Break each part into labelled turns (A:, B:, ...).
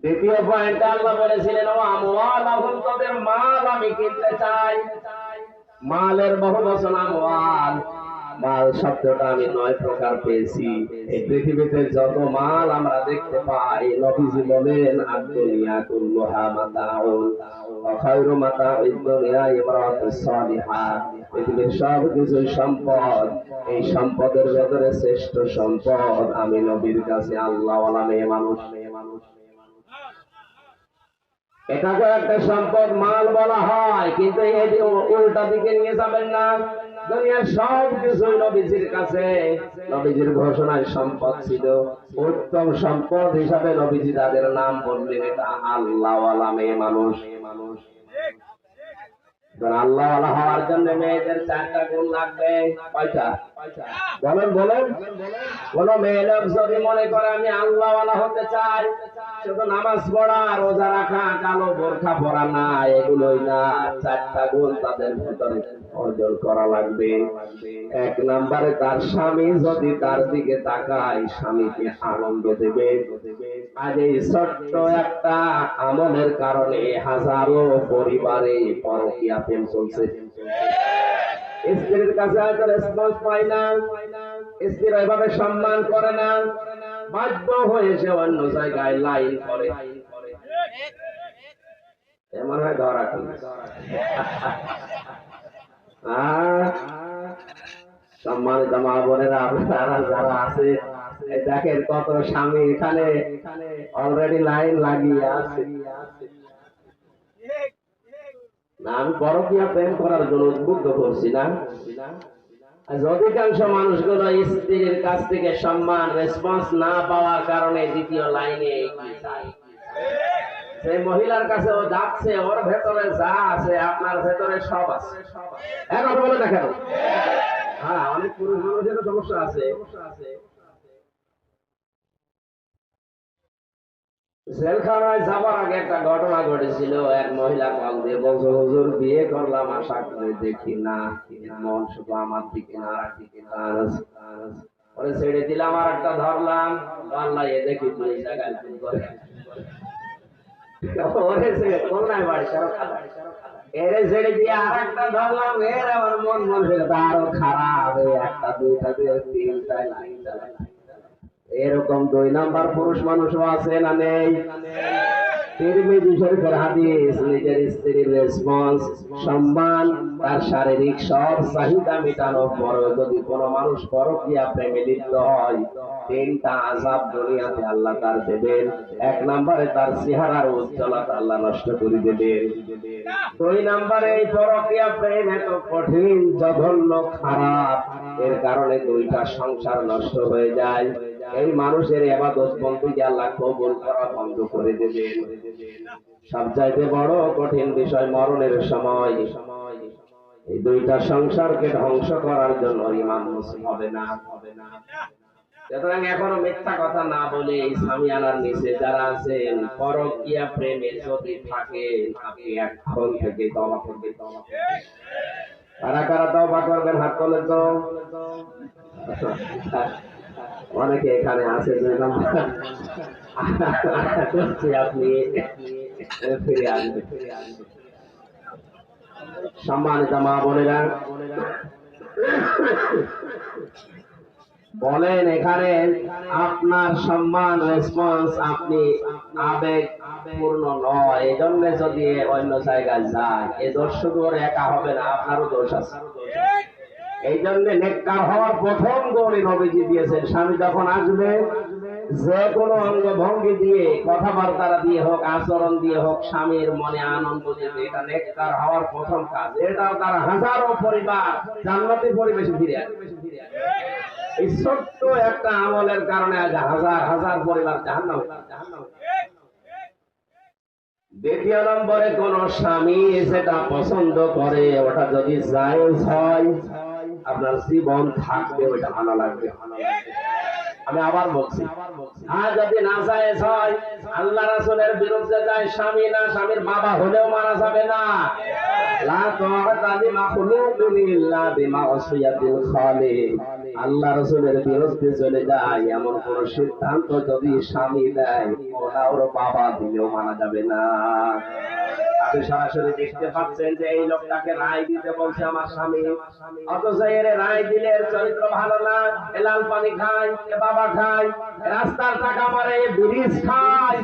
A: দ্বিতীয় পয়েন্ট আল্লাহ বলেছিলেন, ও আমওয়ালাহুম, তাদের মাল আমি কিনতে চাই। মালের বহুবচন আমওয়াল। মাল শব্দটা আমি 9 প্রকার পেয়েছি। এই পৃথিবীতে যত মাল আমরা দেখতে পাই, নবীজি বলেন আদ-দুনিয়া কুল্লুহা মাতাউন ওয়া খায়রু মাতাউদ দুনিয়া ইমরাতুস সালিহা। পৃথিবীর সব কিছু সম্পদ। এই সম্পদের ভেতরে শ্রেষ্ঠ সম্পদ আমি নবীর কাছে আল্লাহওয়ালা মেয়ে মানুষ। এটাকে একটা সম্পদ মাল বলা হয়, কিন্তু এই উল্টা দিকে নিয়ে যাবেন না। দুনিয়ার সব কিছুই নবীজির কাছে। নবীজির ঘোষণায় সম্পদ ছিল, উত্তম সম্পদ হিসাবে নবীজি তাদের নাম বললেন, এটা আল্লাহওয়ালা মেয়ে মানুষ। আল্লাহওয়ালা হওয়ার জন্য মেয়েদের 4টা গুণ লাগবে। কয়টা? বলেন বলেন। কোন মেয়ে লোক যদি মনে করে আমি আল্লাহওয়ালা হতে চাই, শুধু নামাজ পড়া, রোজা রাখা, কালো বোরখা পরা না, এগুলোই না। 4টা গুণ তাদের ভিতরে অর্জন করা লাগবে। 1 নম্বরে তার স্বামী যদি তার দিকে তাকায়, স্বামীকে আনন্দ দেবে। আজ এই ছোট্ট একটা আমলের কারণে হাজারো পরিবারে পরকীয়া প্রেম চলছে। স্ত্রীর কাছে হয়তো রেসপন্স পায় না, স্ত্রীর এভাবে সম্মান করে না, বাধ্য হয়ে সে অন্য জায়গায় লাইন করে। এমন হয় ধরা সম্মানিত মা বোনেরা, আপনারা যারা আছে, দেখেন কত স্বামী এখানে অলরেডি লাইন লাগিয়ে আছে। না, আমি পরকীয়া প্রেম করার জন্য উদ্বুদ্ধ করছি না। অধিকাংশ মানুষগুলো স্ত্রীর কাছ থেকে সম্মান, রেসপন্স না পাওয়ার কারণে দ্বিতীয় লাইনে এগিয়ে যায়। সেই মহিলার কাছে ও যাচ্ছে, ওর ভেতরে যা আছে আপনার ভেতরে সব আছে। এখন বলে দেখেন, হ্যাঁ, অনেক পুরুষ মানুষেরও সমস্যা আছে। জেলখানায় যাবার আগে একটা ঘটনা ঘটেছিল। এক মহিলা কল দিয়ে বলছে, হুজুর বিয়ে করলাম, আশা করে দেখি না, মন শুধু আমার দিকে না, আর দিকে ওরে ছেড়ে দিলাম, আর একটা ধরলাম, আল্লাহ এ দেখি 2 জায়গায় করে ওরে ছেড়ে কোনায় বাড়ি এরে ছেড়ে দিয়ে আর একটা ধরলাম, এর আমার মন আরো খারাপ, একটা 2টা 3টা লাইন চালাই। এরকম 2 নাম্বার পুরুষ মানুষও আছে না নেই? তিরমিজি শরীফের হাদিস, নিজের স্ত্রীর রেসপন্স, সম্মান, তার শারীরিক সব চাহিদা মেটানোর পরেও যদি কোন মানুষ পরকীয়া প্রেমে লিপ্ত হয়, 3টা আযাব দুনিয়াতে আল্লাহ তার দেবেন। 1 নম্বরে তার চেহারার উজ্জ্বলতা আল্লাহ নষ্ট করে দেবেন। 2 নম্বরে এই পরকীয়া প্রেম এত কঠিন, জঘন্য, খারাপ, এর কারণে 2টা সংসার নষ্ট হয়ে যায়। এই মানুষের ইবাদত বন্দেগী আল্লাহ কবুল করা বন্ধ করে দেবেন। সবচাইতে বড় কঠিন বিষয় মরণের সময় এই 2টা সংসারকে ধ্বংস করার জন্য ইমাম মুসলিম হবে না। সুতরাং এখনো মিথ্যা কথা না বলে এই সামিয়ানার নিচে যারা আছেন, পরকীয়া প্রেমে যদি থাকে, আপনি এখন থেকে তওবা করবেন। কারা কারা তওবা করবেন হাত তোলেন তো। অনেকে এখানে আছে, 2 নম্বর আপনি ফিরে আসবেন। সম্মানিত মা বোনেরা, বলেন এখানে আপনার সম্মান, রেসপন্স, আপনি আবেগ পূর্ণ নয়, এই জন্য যদি অন্য জায়গায় যায়, এ দোষ শুধু ওর একা হবে না, আপনারও দোষ আছে। এই জন্য নেককার হওয়ার প্রথম গুণই নবীজি দিয়েছেন। স্বামী যখন আসবে, যে কোনো অঙ্গ ভঙ্গি দিয়ে, কথাবার্তা দিয়ে হোক, আচরণ দিয়ে হোক, স্বামীর মনে আনন্দ দেবে, এটা নেককার হওয়ার প্রথম কাজ। এটা তার হাজারো পরিবার জান্নাতি পরিবেশে ফিরে আসবে। এই ছোট্ট একটা আমলের কারণে আজ হাজার হাজার পরিবার জাহান্নামে। 2 নম্বরে কোন স্বামী যেটা পছন্দ করে, ওটা যদি জায়েজ হয়, আপনার জীবন থাকবে, ওইটা ভালো লাগবে। আমি আবার বলছি, আর যদি না জায়েজ হয়, আল্লাহ রাসূলের বিরুদ্ধে যায় স্বামী, না স্বামীর বাবা হলেও মারা যাবে না। লা তাআতা লিমাখলুকিন ইল্লা বিমাসিয়াতিল খালিক। আল্লাহ রাসূলের বিরুদ্ধে চলে যায় এমন কোন সিদ্ধান্ত যদি স্বামী দেয়, ওর বাবা দিলেও মানা যাবে না। আপনি সরাসরি দেখতে পাচ্ছেন যে এই লোকটাকে রায় দিতে বলছে আমার স্বামী, অথচ এর রায় দিলে এর চরিত্র ভালো না, লাল পানি খায়, বাবা খায়, রাস্তার টাকা মারে, ব্রিজ খায়,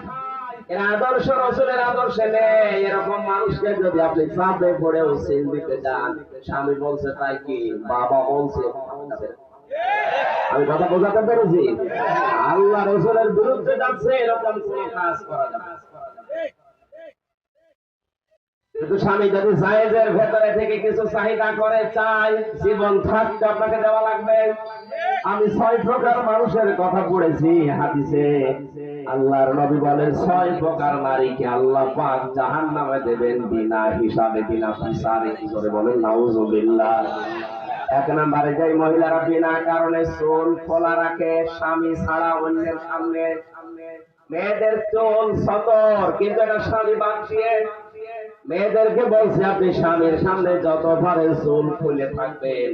A: এর আদর্শ রাসূলের আদর্শে নেই। এরকম মানুষকে যদি আপনি চাপে পড়ে উচিত দিতে যান, স্বামী বলছে তাই কি, বাবা বলছে, আমি কথা বোঝাতে পেরেছি? আল্লাহ রাসূলের বিরুদ্ধে যাচ্ছে, এরকম কোন কাজ করা যাবে না। কিন্তু স্বামী যদি জায়েজের ভেতরে থেকে কিছু চাহিদা করে, চাই জীবন থাকতে আপনাকে দেওয়া লাগবে। আমি 6 প্রকার মানুষের কথা পড়েছি হাদিসে। আল্লাহর নবী বলেন 6 প্রকার নারীকে আল্লাহ পাক জাহান্নামে দেবেন বিনা হিসাবে, বিনা বিচারে। কি করে বলেন? নাউজুবিল্লাহ। 1 নম্বরে যে মহিলারা বিনা কারণে চুল খোলা রাখে স্বামী ছাড়া অন্যের সামনে, মেয়েদের চুল সতর, কিন্তু এটা স্বামী বাদ দিয়ে মেয়েদেরকে বলছে আপনি স্বামীর সামনে যত পারে চুল খুলে থাকবেন।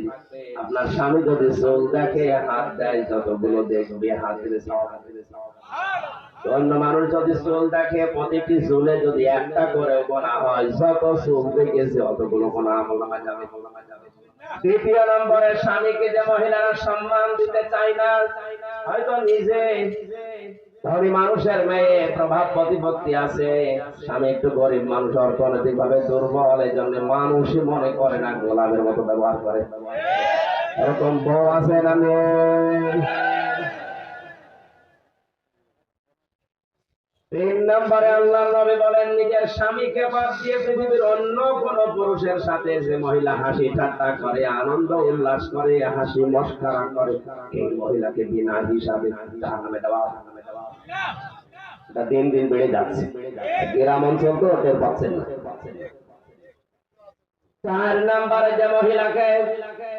A: আপনার স্বামী যদি চুল দেখে, হাত দেয়, যতগুলো দেখবে হাত দিলে সওয়াব। অন্য মানুষ যদি চুল দেখে, প্রতিটি চুলে যদি একটা করে গোনা হয়, যত চুল দেখেছে অতগুলো গোনা আমলনামায় যাবে। 2 নম্বরে স্বামীকে যে মহিলারা সম্মান দিতে চায় না, হয়তো নিজে ধনী মানুষের মেয়ে, প্রভাব প্রতিপত্তি আছে, স্বামী একটু গরিব মানুষ, অর্থনৈতিক ভাবে দুর্বল, এই জন্য মানুষই মনে করে না, গোলামের মতো ব্যবহার করে। এরকম বউ আছে না? 3 নম্বরে আল্লাহ নবী বলেন নিজের স্বামীকে বাদ দিয়ে পৃথিবীর অন্য কোন পুরুষের সাথে যে মহিলা হাসি ঠাট্টা করে, আনন্দ উল্লাস করে, হাসি মস্করা করে, এই মহিলাকে বিনা হিসাবে জাহান্নামে দেওয়া। দিন দিন বেড়ে যাচ্ছে, গ্রাম অঞ্চল তো টের পাচ্ছেন না। 4 নম্বরে যে মহিলাকে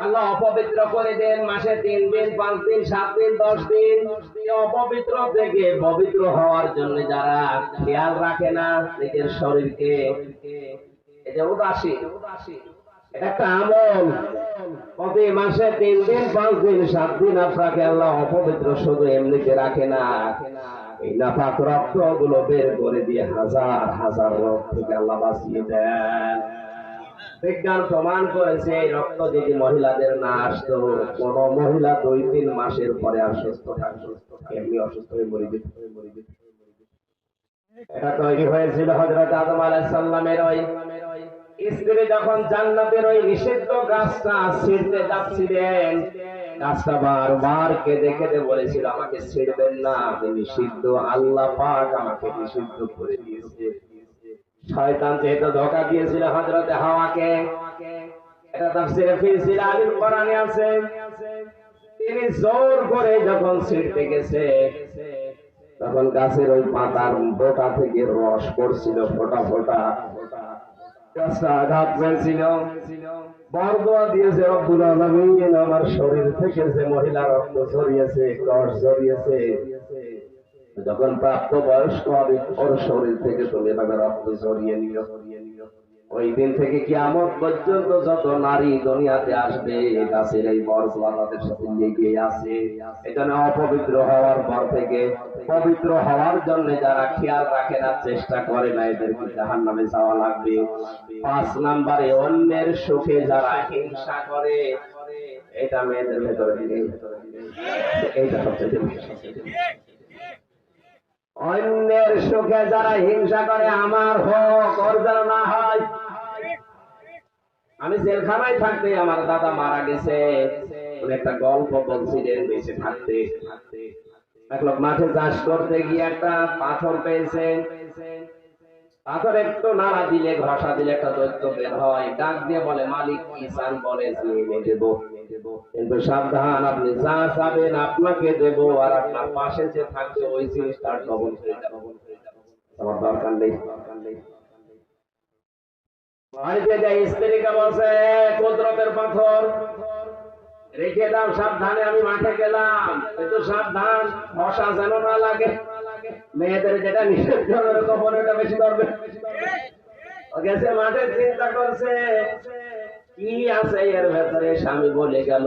A: আল্লাহ অপবিত্র করে দেন, মাসে 3 দিন, 5 দিন, 7 দিন, 10 দিন, অপবিত্র থেকে পবিত্র হওয়ার জন্য যারা খেয়াল রাখে না নিজের শরীরকে, এটা উদাসী, এটা একটা আমল। প্রতি মাসে 3 দিন, 5 দিন, 7 দিন আপনাকে আল্লাহ অপবিত্র শুধু এমনিতে রাখে না, এই নাপাক রক্ত গুলো বের করে দিয়ে হাজার হাজার রোগ থেকে আল্লাহ বাঁচিয়ে দেন। বিজ্ঞান প্রমাণ করেছে এই রক্ত যদি মহিলাদের না আসতো, কোন মহিলা 2-3 মাসের পরে আর সুস্থ থাকতো, এমনি অসুস্থ হয়ে মরে যেত। এটা তৈরি হয়েছিল হযরত আদম আলাইহিস সালামের ওই স্ত্রী যখন জান্নাতের ওই নিষিদ্ধ গাছটা ছিঁড়তে যাচ্ছিলেন, গাছটা বারবার কেঁদে কেঁদে বলেছিল আমাকে ছিঁড়বেন না, আমি নিষিদ্ধ, আল্লাহ পাক আমাকে নিষিদ্ধ করে দিয়েছে। শয়তান যেহেতু ধোঁকা দিয়েছিল হযরতে হাওয়াকে, এটা তাফসীরে ফি জিলালিল কোরআনে আছে, তিনি জোর করে যখন ছিঁড়তে গেছে, তখন গাছের ওই পাতার বোটা থেকে রস পড়ছিল ফোঁটা ফোঁটা, গাছটা আঘাত পেয়েছিল। বরদোয়া দিয়েছে রব্বুল আলামিন, আমার শরীর থেকে যে মহিলা রক্ত ঝরিয়েছে, কষ ঝরিয়েছে, যখন প্রাপ্ত বয়স্ক হবে ওর শরীর থেকে তুমি এভাবে রক্ত ঝরিয়ে নিও। ওই দিন থেকে কিয়ামত পর্যন্ত যত নারী দুনিয়াতে আসবে, গাছের এই বরদোয়া তাদের সাথে লেগে আছে। এখানে অপবিত্র হওয়ার পর থেকে পবিত্র হওয়ার জন্য যারা খেয়াল রাখে না, চেষ্টা করে না, এদেরকে জাহান্নামে যাওয়া লাগবে। 5 নম্বরে অন্যের সুখে যারা হিংসা করে, এটা মেয়েদের ভেতরে নেই, এইটা সবচেয়ে অন্যের সুখে যারা হিংসা করে, আমার হোক ওর যেন না হয়। আমি জেলখানায় থাকতে আমার দাদা মারা গেছে, একটা গল্প বলছিলেন। বেঁচে থাকতে এক লোক মাঠে চাষ করতে গিয়ে একটা পাথর পেয়েছে, পাথর একটু নাড়া দিলে, ঘষা দিলে একটা দৈত্য বের হয়, ডাক দিয়ে বলে মালিক কি চান বলে দেবো, কিন্তু সাবধান, আপনি যা চাবেন আপনাকে দেবো, আর আপনার পাশে যে থাকবে ওই জিনিস তার ডবল হয়ে যাবে, আমার দরকার নেই। স্ত্রীকে বলছে কুদরতের পাথর, রেখে দাও সাবধানে, আমি মাঠে গেলাম, একটু সাবধান, মশা যেন না লাগে। মেয়েদের যেটা নিষেধ করবে কখন ওটা বেশি করবে। ও গেছে মাঠে, চিন্তা করছে কি আছে এর ভেতরে, স্বামী বলে গেল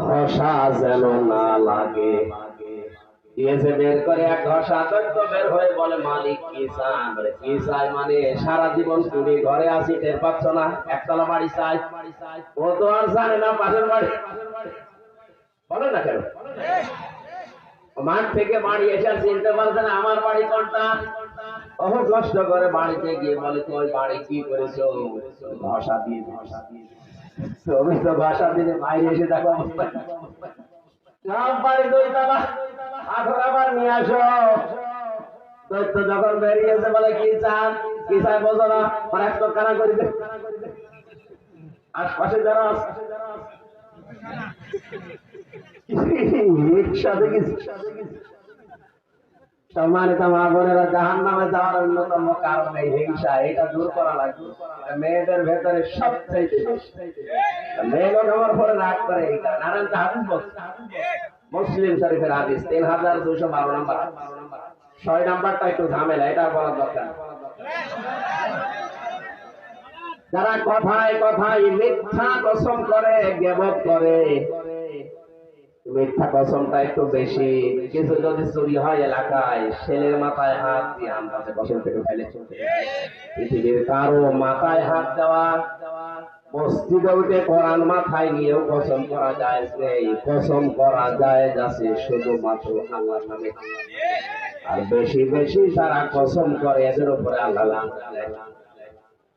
A: ঘষা যেন না লাগে। দিয়েছে বের করে এক ঘষা, দৈত্য বের হয়ে বলে মালিক কি চান? বলে কি চাই মানে সারা জীবন তুমি ঘরে আসি টের পাচ্ছ না, একতলা বাড়ি চাই। ও তো আর জানে না পাশের বাড়ি, বলে না কেন? মাঠ থেকে বাড়ি এসে চিনতে পারছে না আমার বাড়ি কোনটা। বহু কষ্ট করে বাড়িতে গিয়ে বলে তুই বাড়ি কি করেছো? ঘষা দিয়ে, ঘষা দিয়ে। তুমি তো ঘষা দিলে বাইরে এসে দেখো অবস্থা। সব বাড়ি দইতালা, আঠর আবার নিয়ে আসো। দৈত্য যখন বেরিয়েছে বলে কি চান? কি চাই বোঝো না, আর এক কানা করে দে। আশপাশে যারা আছে সাথে কিছু সম্মানিত মা বোনেরা, জাহান্নামে যাওয়ার অন্যতম কারণ এই হিংসা। এটা দূর করা লাগবে। মেয়েদের ভেতরে সবচেয়ে মেয়ে লোক আমার পরে রাগ করে এই কারণে। আর একটা হাদিস বলছে, মুসলিম শরীফের হাদিস 3212 নম্বর, 6 নাম্বারটা একটু ঝামেলা, এটা বলার দরকার। যারা কথায় কথায় মিথ্যা কসম করে, গীবত করে, মিথ্যা কসমটা একটু বেশি। কিছু যদি চুরি হয় এলাকায়, ছেলের মাথায় হাত দিয়ে আন্দাজে কসম থেকে ফেলে। পৃথিবীর কারো মাথায় হাত দেওয়া, মসজিদে উঠে কোরআন মাথায় নিয়েও কসম করা যায়, এই কসম করা যায় যাচ্ছে শুধুমাত্র আল্লাহর নামে। আর বেশি বেশি তারা কসম করে এদের উপরে আল্লাহ লানত দেয়।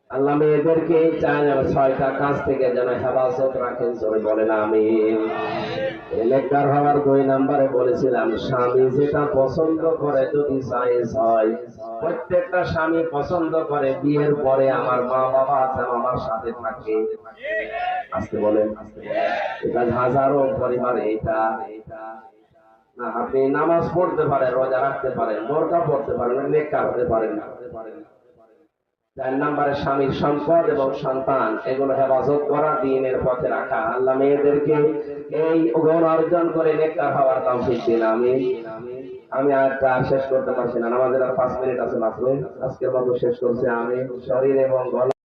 A: আল্লাহ মেয়েদেরকে চায় যেন 6টা কাজ থেকে যেন হেফাজত রাখেন, জোরে বলেন আমিন। নেককার হওয়ার 2 নম্বরে বলেছিলাম, স্বামী যেটা পছন্দ করে যদি জায়েজ হয়। প্রত্যেকটা স্বামী পছন্দ করে বিয়ের পরে আমার মা বাবা যেন আমার সাথে থাকে। আস্তে বলেন, আস্তে বলেন। এটা হাজারো পরিবার এটা না। আপনি নামাজ পড়তে পারেন, রোজা রাখতে পারেন, বোরকা পড়তে পারেন, নেককার হতে পারেন না। 4 নম্বরে স্বামীর সম্পদ এবং সন্তান এগুলো হেফাজত করা, দ্বীনের পথে রাখা। আল্লাহ মেয়েদেরকে এই গুণ অর্জন করে নেককার হওয়ার তৌফিক দিন আমিন। আমি আর শেষ করতে পারছি না, আমাদের আর 5 মিনিট আছে মাত্র। আজকের মতো শেষ করছি আমি। শরীর এবং গলা